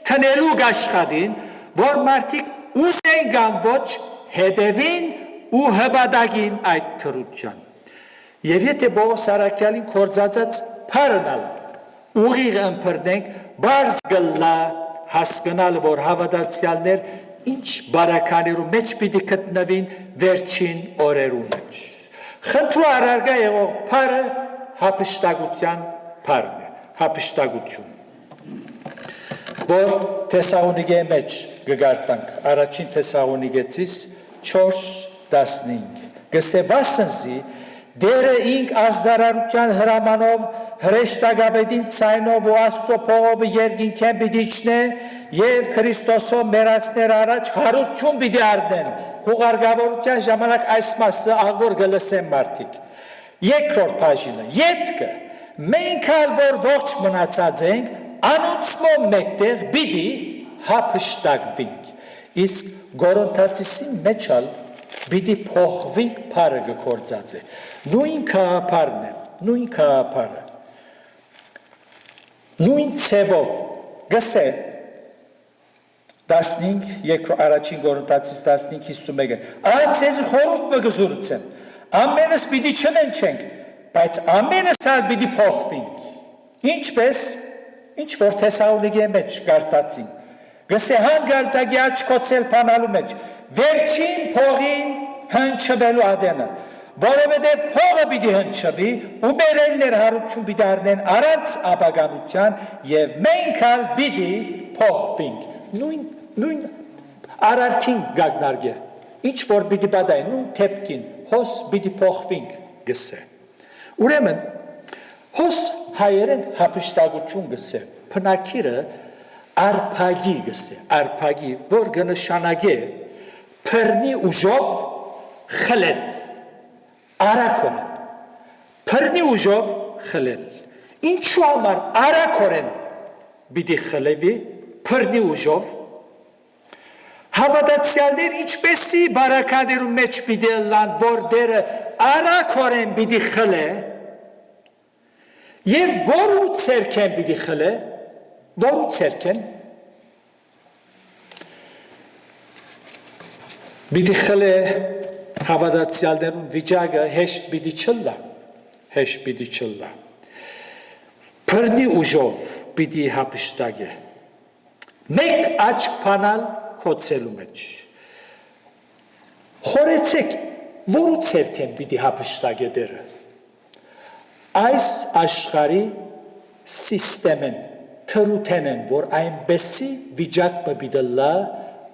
տնելու աշխատին, որ մարդիկ ուզեն կամ ոչ հետևին ու հպատակին այդ թրության։ Եվ եթե Պողոս Արաքյալին կործածած փառնալ, ուղիղ ըմբռնենք, բարձ գլա հասկանալ, որ հավատացյալներ ինչ բարականերու մեջ պիտի գտնվին վերջին օրերու մեջ։ Խնդրու առարգա եղող փառը հափշտակության փառն է, հափշտակություն, որ Թեսաղոնիկե մեջ կգարտանք, առաջին Թեսաղոնիկեցիս 4:15, գսե վասնզի դերը ինք ազդարարության հրամանով հրեշտակապետին ցայնով ու Աստծո փողովը երկինքեն պիտի իջնե եւ Քրիստոսով մեռածներ առաջ հարություն պիտի առնեն։ Հուղարկավորության ժամանակ այս մասը աղբոր գլսեն մարդիկ։ Երկրորդ բաժինը, ետքը, մենք ալ որ ողջ մնացած ենք, անոնցմով մեկտեղ պիտի հափշտակվենք։ Իսկ Գորոնթացիսին մեջ ալ պիտի փոխվենք փառը գործած է։ Նույն քաղաքապարն է, նույն քաղաքապարը։ Նույն ցևով գսե 15 առաջին Գորոնթացիս 15:51 Այս ես խորհուրդ մգզուրցեմ ամենս պիտի չնենչենք բայց ամենս ալ պիտի փոխվենք ինչպես ինչ որ Թեսաղոնիկի մեջ գարտացին գսե հանգարձակի աչքոցել բանալու մեջ վերջին փողին հնչվելու ադենը որովհետև փողը պիտի հնչվի ու մերելներ հարություն պիտի առնեն առանց ապագանության եւ մենք ալ պիտի փոխվենք նույն արարքին գագնարգե ինչ որ պիտի բադային նույն թեփքին հոս պիտի փոխվենք գսե ուրեմն հոս հայերեն հապշտագություն գսե փնակիրը արփագի գսե արփագի որ կնշանակե փռնի ուժով խլել արակորեն փռնի ուժով խլել ինչու համար արակորեն պիտի խլեվի փռնի ուժով հավատացյալներ ինչպեսի բարականերու մեջ պիտի լան որ դերը արակորեն պիտի խլե եւ որու ցերքեն պիտի խլե որու ցերքեն պիտի խլե հավատացյալներուն վիճակը հեշտ պիտի չլա փռնի ուժով պիտի հապշտագե մեկ աչք փանալ խոցելու մեջ խորեցեք որու ցերքեն պիտի հապշտագե դերը այս աշխարհի սիստեմեն թրութեն որ այնպեսի վիճակ պիտի լա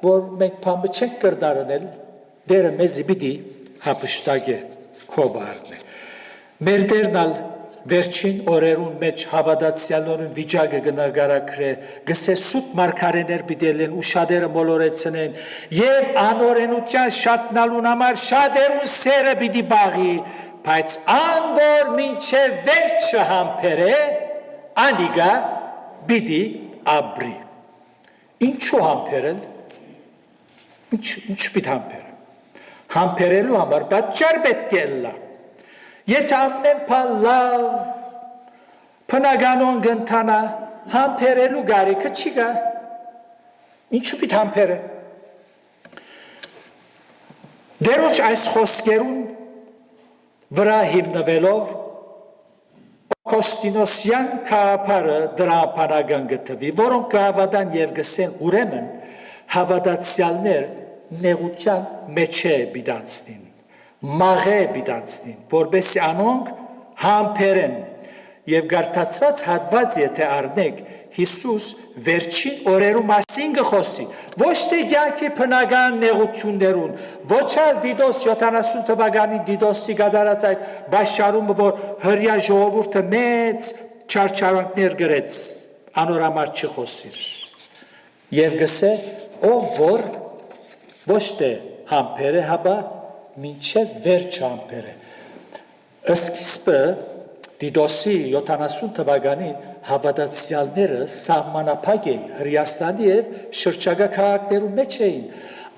որ մենք բամը չենք կրդարնել դերը մեզի պիտի հապշտագե քովարնե մեր դերնալ վերջին օրերուն մեջ հավատացյալորեն վիճակը գնագարակրե գսե սուտ մարգարեներ պիտի լեն ու շատերը մոլորեցնեն եւ անօրենության շատնալուն համար շատերուն սերը պիտի բաղի բայց անդոր մինչև վերջը համբերե անիգա պիտի ապրի ինչու համբերել ինչ պիտի համբերել համբերելու համար պատճառ պետք է լա եթե ամեն բան լավ բնականon գնթանա համբերելու գարիքը չի գա ինչու պիտի համբերե դերոջ այս խոսքերուն վրա հիմնվելով Կոստինոսյան քաղաքարը դրա բանական գտվի որոնք կհավատան եւ գսեն ուրեմն հավատացյալներ նեղության մեջ է բիդացնին մաղե բիդացնին որբեսի անոնք համբերեն եւ գարտացված հատված եթե առնեք Հիսուս վերջին օրերու մասին գխոսի ոչ թե յակի բնական նեղություններուն ոչ էլ Դիդոս 70 թվականին Դիդոսի գդարած այդ բաշարումը որ հրյա ժողովուրդը մեծ չարչարանքներ գրեց անորամար չխոսիր եւ գսե ով որ ոչ թե համբերե հաբա մինչև վերջ համբերե սկիզբը Դիդոսի 70 թվականին հավատացյալները սահմանափակ էին Հրեաստանի եւ շրջակա քաղաքներու մեջ էին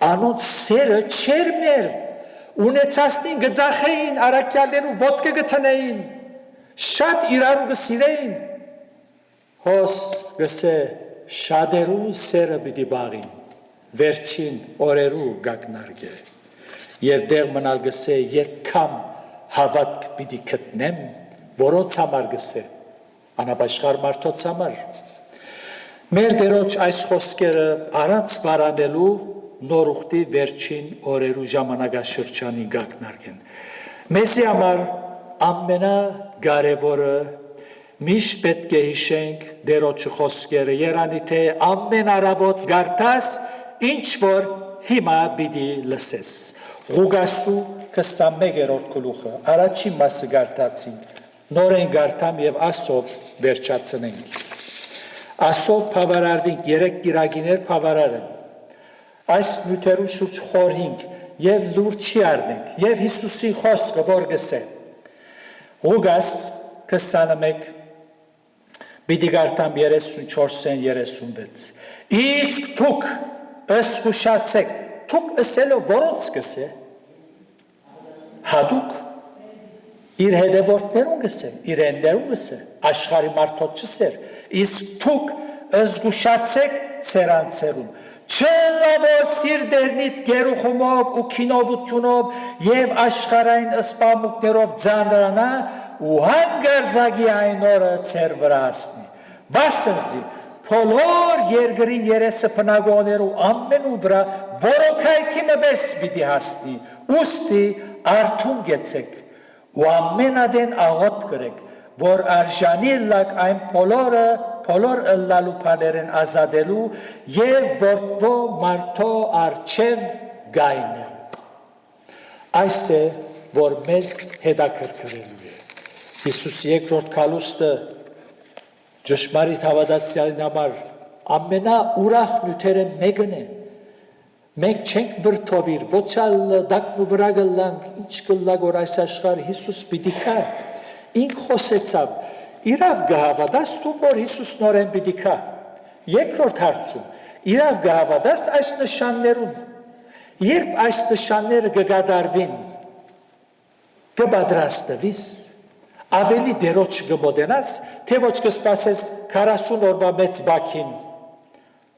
անոնց սերը չեր մեր ունեցածին գծախեին արաքյալներու ոտքը գտնեին շատ իրարու գսիրեին հոս գսե շատերու սերը պիտի բաղին վերջին օրերու գակնարգե եւ դեղ մնալ գսե երկամ հավատք պիտի գտնեմ որոնց համար գսե անապաշխար մարդոց համար մեր դերոջ այս խոսքերը առանց վարանելու նորուխտի վերջին օրերու ժամանակաշրջանի գակնարկեն մեզի համար ամենագարևորը միշտ պետք է հիշենք դերոջի խոսքերը երանի թե ամեն առավոտ գարտաս ինչ որ հիմա պիտի լսես Ղուգասու 21-րդ գլուխը առաջին մասը գարտացինք նորեն գարտամ եւ ասով վերջացնենք ասով բավարարվենք 3 կիրագիներ բավարարեն այս նյութերու շուրջ խորհինք եւ լուրջի առնենք եւ Հիսուսի խոսքը որ գսե Ղուգաս 21 պիտի գարտամ 34-ն 36 իսկ թուք ըսկուշացեք թուք ըսելով որոնց գսե հադուկ իր հետևորդներուն գսե, իր եններուն գսե, աշխարի մարդոց չսեր, իսկ թուք ըզգուշացեք ծերանցերուն, չլավոր սիրդերնիտ գերուխումով ու կինովությունով և աշխարային ըսպամուկներով ձանդրանա ու հանգարձագի այն օրը ծեր վրա ասնի, վասնզի բոլոր երկրին երեսը բնագողներու ամենու վրա որոքայքի մբես պիտի հասնի, ուստի արթուն գեցեք ու ամենադեն աղոտ գրեք, որ արժանի լակ այն բոլոր ըլլալու բաներեն ազատելու և որդվո մարդո արջև գայնելու։ Այս է, որ մեզ հետաքրքրելու է։ Հիսուս երկրորդ քալուստը ճշմարիտ հավատացյալին համար ամենաուրախ նյութերը մեկն է։ Մենք չենք վրդովիր, ոչ ալ դակնու վրա գլանք, ինչ կլակ որ այս աշխարհ Հիսուս պիտի կա։ Ինք խոսեցավ, իրավ գահավատաս դու, որ Հիսուս նորեն պիտի կա։ Երկրորդ հարցում, իրավ գահավատաս այս նշաններուն։ Երբ այս նշանները կգադարվին, կպատրաստվիս, ավելի դերոջ կմոտենաս, թե ոչ կսպասես 40 օրվա մեծ բաքին,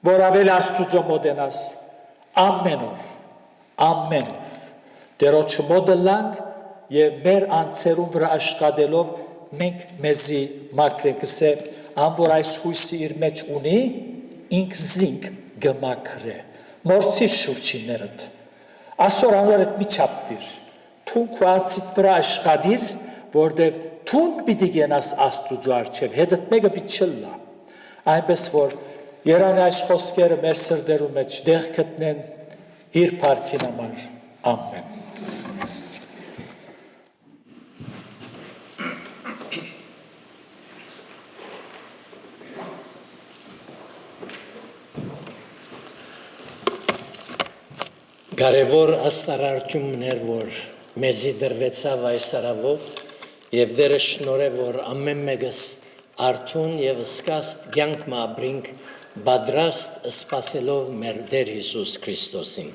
որ ավելի Աստծո մոտենաս, ամեն օր, դերոջը մոտը լանք և մեր անձերուն վրա աշխատելով մենք մեզի մաքրենք, սե որ այս հույսի իր մեջ ունի, ինք զինք գմաքրե, մորցիր շուրջիներըդ, ասոր անորդ մի չապտիր, թուն քո անձիդ վրա աշխատիր, որտև թուն պիտի գենաս Աստուծո առջև, հետդ մեկը պիտի չլա, այնպես որ Երանի այս խոսքերը մեր սրդերու մեջ դեղ գտնեն իր փառքին համար, ամեն։ Կարևոր աստարարություններ, որ մեզի դրվեցավ այս արավոտ և դերը շնոր է, որ ամեն մեկս արթուն և սկաստ կյանք մաբրինք բադրաստ սպասելով մեր Տեր Հիսուս Քրիստոսին։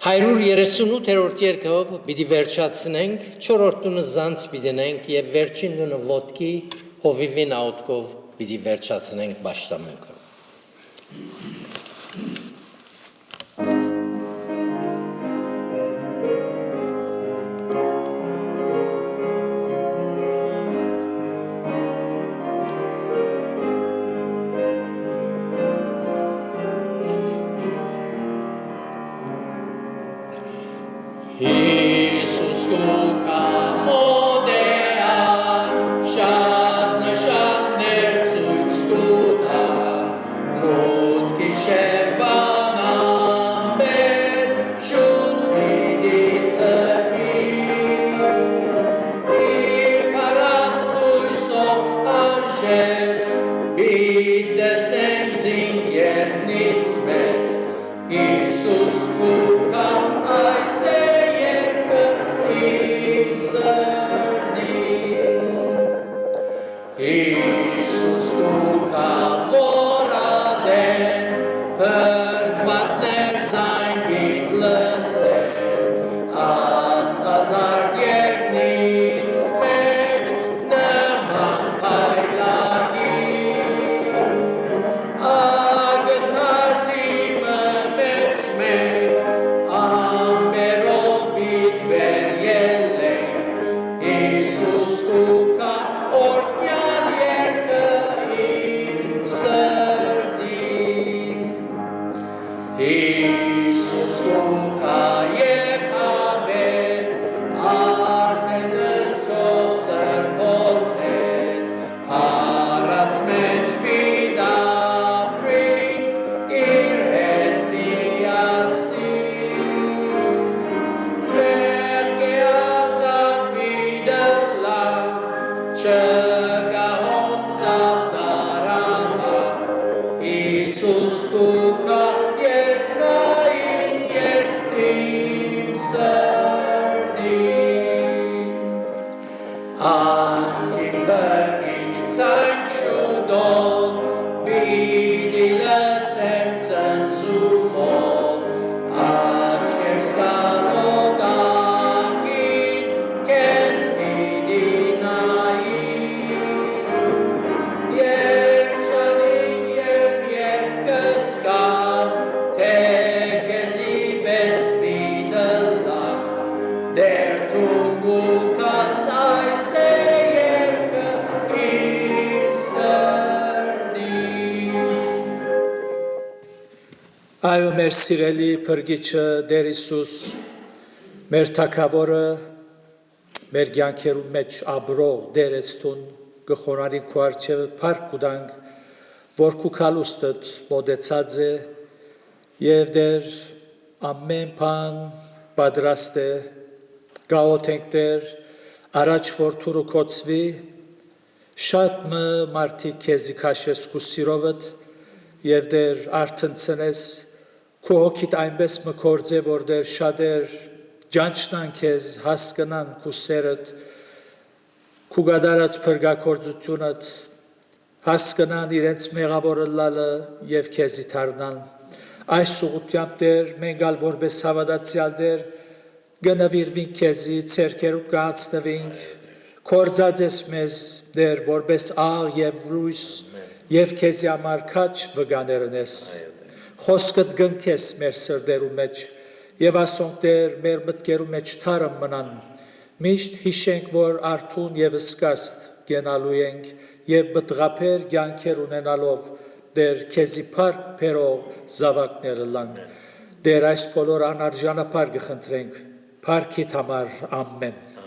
138-րդ երկով պիտի վերջացնենք, 4-րդ տունը զանց պիտենենք և վերջին տունը ոտքի հովիվին աուտկով պիտի վերջացնենք պաշտամունքը։ Այո մեր սիրելի Փրկիչը Տեր Հիսուս մեր Թագավորը մեր կյանքերում մեջ ապրող Տեր Աստուն գխորարի քո առջև փառք կտանք որ քու քալուստդ մոդեցած է եւ Տեր ամեն բան պատրաստ է գաոթենք Տեր առաջ որ թուրը կոծվի շատ մարդիկ քեզի քաշես քու սիրովդ եւ Տեր արթնցնես քո հոգիդ այնպես մկործե որ Տեր շատեր ջանչնան քեզ հասկանան քու սերդ քու գադարած փրկակորձությունդ հասկանան իրենց մեղավորը լալը եւ քեզի թարնան այս ուղղությամբ Տեր մենք ալ որպես հավատացյալ Տեր գնավիրվինք քեզի ցերկերուտ կանցնվինք կորձած ես մեզ Տեր որպես աղ եւ լույս եւ քեզի համար քաչ վգաներն ես խոսքդ գնքես մեր սրտերու մեջ եւ ասոնք Տեր մեր մտքերու մեջ թարը մնան միշտ հիշենք որ արթուն եւ սկաստ գնալու ենք եւ բտղափեր կյանքեր ունենալով Տեր քեզի փառք փերող զավակները լան Տեր այս բոլոր անարժանապար կխնդրենք փառքիդ համար ամեն